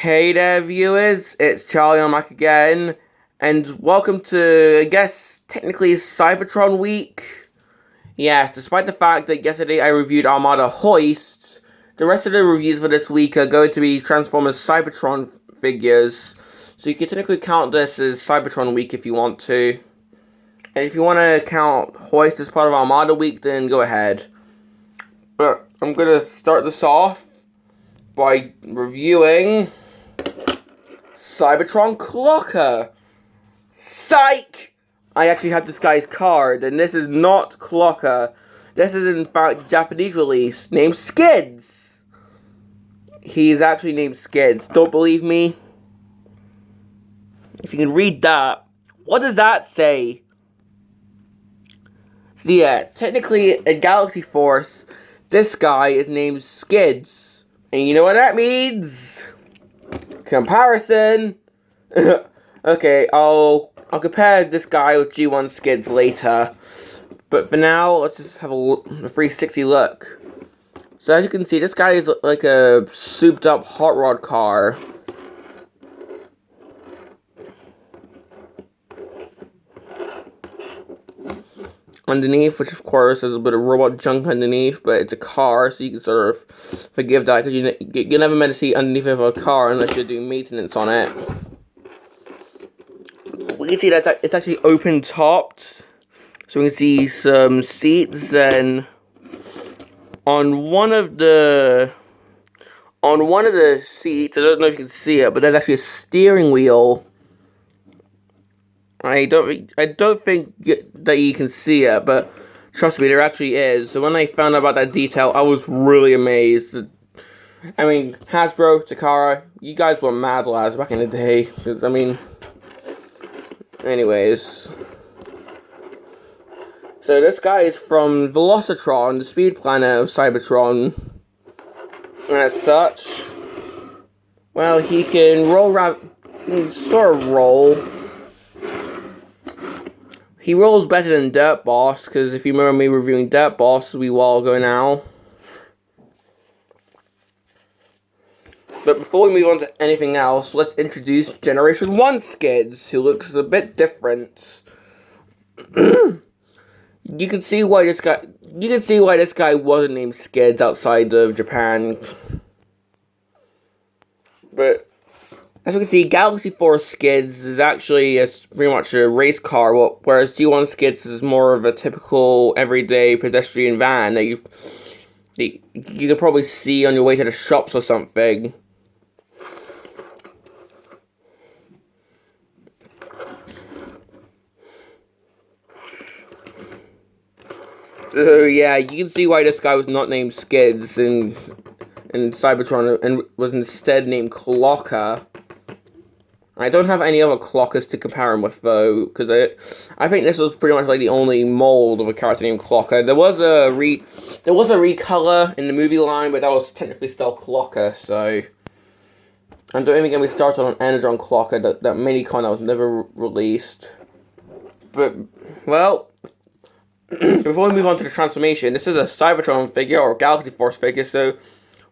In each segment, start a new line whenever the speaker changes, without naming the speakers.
Hey there, viewers. It's Charlie on Mac again, and welcome to, I guess, technically Cybertron week. Yes, despite the fact that yesterday I reviewed Armada Hoist, the rest of the reviews for this week are going to be Transformers Cybertron figures. So you can technically count this as Cybertron week if you want to. And if you want to count Hoist as part of Armada week, then go ahead. But I'm going to start this off by reviewing Cybertron Clocker. Psych! I actually have this guy's card, and this is not Clocker. This is in fact a Japanese release named Skids. He's actually named Skids. Don't believe me? If you can read that, what does that say? So yeah, technically in Galaxy Force, this guy is named Skids. And you know what that means? Comparison. Okay, I'll compare this guy with G1 Skids later. But for now, let's just have a 360 look. So as you can see, this guy is like a souped up hot rod car. Underneath, which of course there's a bit of robot junk underneath, but it's a car, so you can sort of forgive that, because you're never meant to see underneath of a car unless you're doing maintenance on it. We can see that it's actually open topped, so we can see some seats, and on one of the seats, I don't know if you can see it, but there's actually a steering wheel. I don't think that you can see it, but trust me, there actually is. So when I found out about that detail, I was really amazed. I mean, Hasbro, Takara, you guys were mad lads back in the day. Because, I mean, anyways. So this guy is from Velocitron, the speed planet of Cybertron. And as such, well, he can he can sort of roll. He rolls better than Dirt Boss, because if you remember me reviewing Dirt Boss a wee while ago now. But before we move on to anything else, let's introduce Generation 1 Skids, who looks a bit different. You can see why this guy wasn't named Skids outside of Japan. But as you can see, Galaxy Force Skids is actually pretty much a race car, whereas G1 Skids is more of a typical everyday pedestrian van that you could probably see on your way to the shops or something. So yeah, you can see why this guy was not named Skids in Cybertron and was instead named Clocker. I don't have any other Clockers to compare him with, though, because I think this was pretty much like the only mold of a character named Clocker. There was a recolor in the movie line, but that was technically still Clocker, so I don't even get me started on Energon Clocker, that mini-con that was never released. But, well, before we move on to the transformation, this is a Cybertron figure, or Galaxy Force figure, so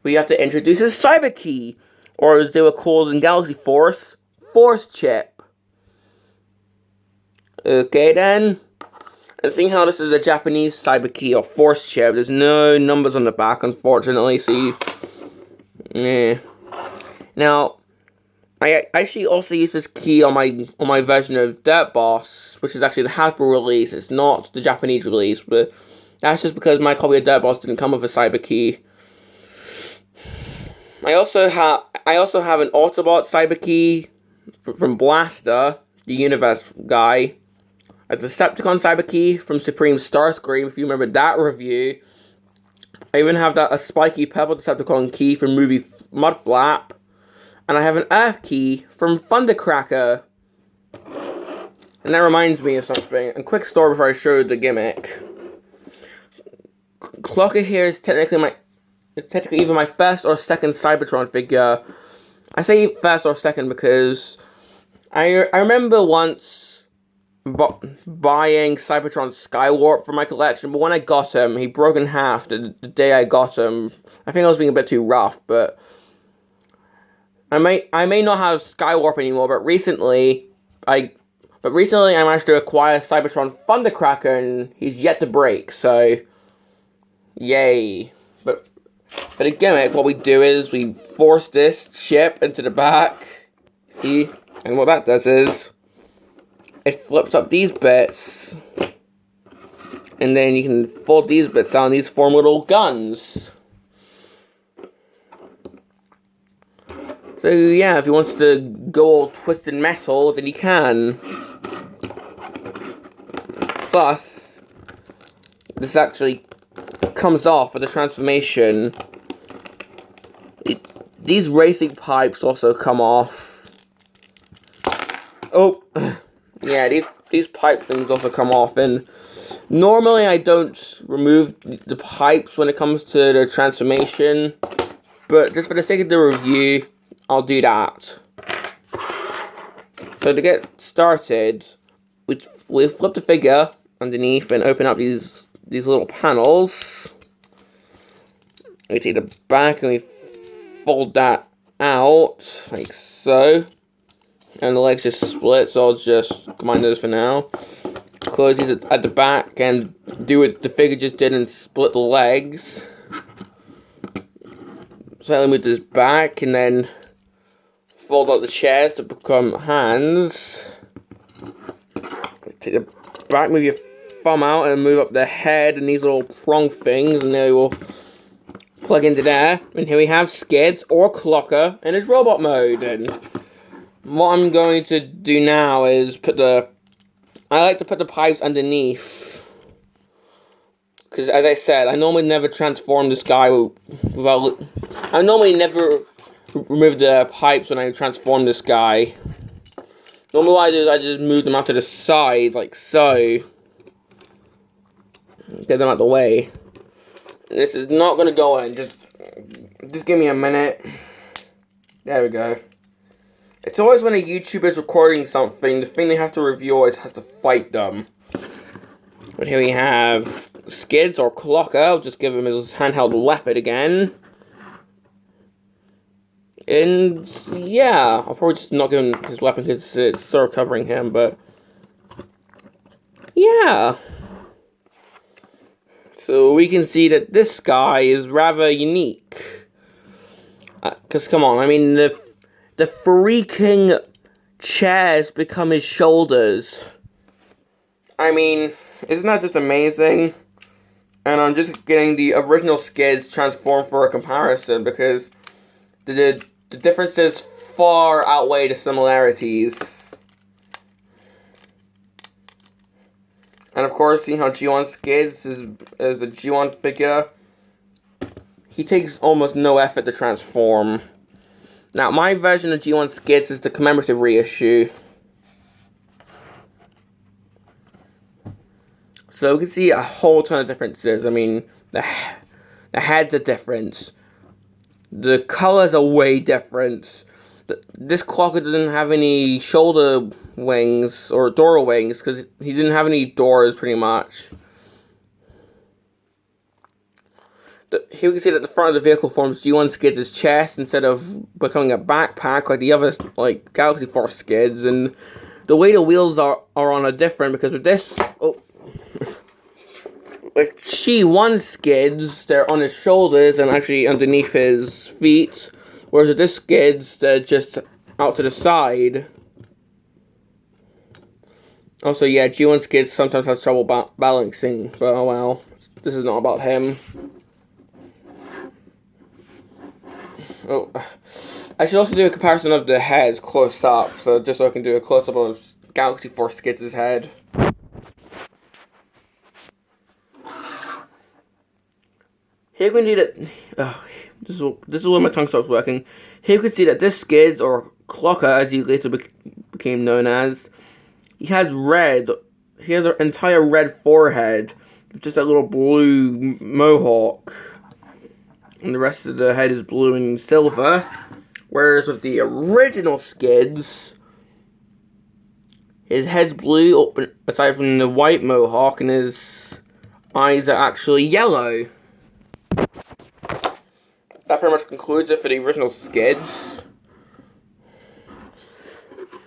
we have to introduce his Cyber Key, or as they were called in Galaxy Force, Force Chip. Okay then. And seeing how this is a Japanese Cyber Key or Force Chip, there's no numbers on the back, unfortunately, so yeah. Now, I actually also use this key on my version of Dirt Boss, which is actually the Hasbro release. It's not the Japanese release, but that's just because my copy of Dirt Boss didn't come with a Cyber Key. I also have an Autobot Cyber Key from Blaster, the Universe guy. A Decepticon Cyber Key from Supreme Starscream, if you remember that review. I even have a spiky purple Decepticon key from movie Mudflap. And I have an Earth Key from Thundercracker. And that reminds me of something. A quick story before I show the gimmick. Clocker here is technically either my first or second Cybertron figure. I say first or second because I remember once buying Cybertron Skywarp for my collection, but when I got him, he broke in half the day I got him. I think I was being a bit too rough, but I may not have Skywarp anymore, but I recently I managed to acquire Cybertron Thundercracker, and he's yet to break. So, yay! But a gimmick, what we do is we force this ship into the back. See, and what that does is it flips up these bits, and then you can fold these bits out, and these form little guns. So yeah, if he wants to go all twisted metal, then he can. Plus, this actually comes off with the transformation. These racing pipes also come off. Oh, yeah, these pipe things also come off, and normally I don't remove the pipes when it comes to the transformation, but just for the sake of the review, I'll do that. So to get started, we flip the figure underneath and open up these little panels. We take the back and we fold that out like so, and the legs just split. So I'll just combine those for now. Close these at the back and do what the figure just did and split the legs. Slightly move this back and then fold out the chest to become hands. Take the back, move your thumb out and move up the head and these little prong things, and they will plug into there. And here we have Skids or Clocker in his robot mode. And what I'm going to do now is I like to put the pipes underneath, because as I said, I normally never transform this guy without. I normally never remove the pipes when I transform this guy. Normally what I do is I just move them out to the side, like so. Get them out the way. And this is not going to go in, just give me a minute. There we go. It's always when a YouTuber is recording something, the thing they have to review always has to fight them. But here we have Skids or Clocker. I'll just give him his handheld weapon again. And yeah, I'll probably just not give him his weapon because it's sort of covering him, but yeah. So we can see that this guy is rather unique. Because come on, I mean, the freaking chairs become his shoulders. I mean, isn't that just amazing? And I'm just getting the original Skids transformed for a comparison, because the differences far outweigh the similarities. And of course, seeing how G1 Skids is a G1 figure, he takes almost no effort to transform. Now, my version of G1 Skids is the commemorative reissue. So we can see a whole ton of differences. I mean, the heads are different. The colors are way different. This Clocker doesn't have any shoulder wings or door wings because he didn't have any doors, pretty much. Here we can see that the front of the vehicle forms G1 Skids' chest instead of becoming a backpack like the other Galaxy Force Skids. And the way the wheels are on are different, because with this... Oh. With G1 Skids, they're on his shoulders and actually underneath his feet, whereas with this Skids, they're just out to the side. Also, yeah, G1 Skids sometimes has trouble balancing, but oh well, this is not about him. Oh, I should also do a comparison of the heads close up, so just so I can do a close up of Galaxy Force Skids' head. Here we can see that. This is where my tongue stops working. Here you can see that this Skids, or Clocker as he later became known as, he has red. He has an entire red forehead with just that little blue mohawk, and the rest of the head is blue and silver. Whereas with the original Skids, his head's blue, aside from the white mohawk, and his eyes are actually yellow. That pretty much concludes it for the original Skids.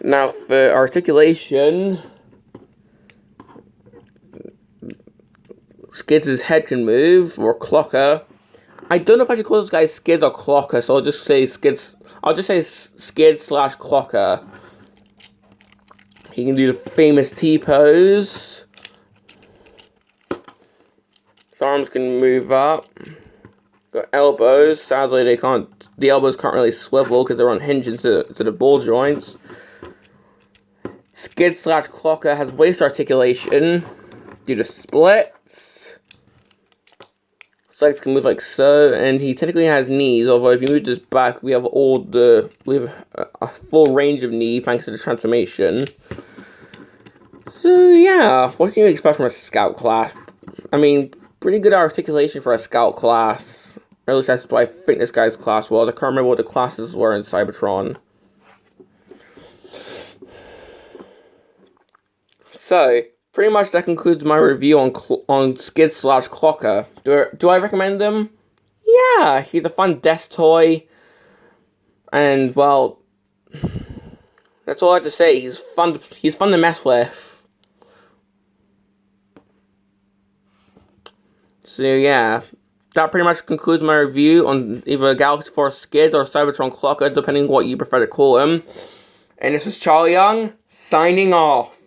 Now for articulation, Skids' head can move, or Clocker. I don't know if I should call this guy Skids or Clocker, so I'll just say Skids. I'll just say Skids / Clocker. He can do the famous T-pose. His arms can move up. Got elbows. Sadly, they can't. The elbows can't really swivel because they're on hinges to the ball joints. Skids / Clocker has waist articulation due to splits. His legs can move like so, and he technically has knees. Although if you move his back, we have a full range of knee thanks to the transformation. So yeah, what can you expect from a scout class? I mean, pretty good articulation for a scout class. Or at least that's what I think this guy's class was. I can't remember what the classes were in Cybertron. So, pretty much that concludes my review on Skids / Clocker. Do I recommend them? Yeah, he's a fun desk toy. And, well, that's all I have to say. He's fun to mess with. So yeah, that pretty much concludes my review on either Galaxy Force Skids or Cybertron Clocker, depending on what you prefer to call him. And this is Charlie Young, signing off.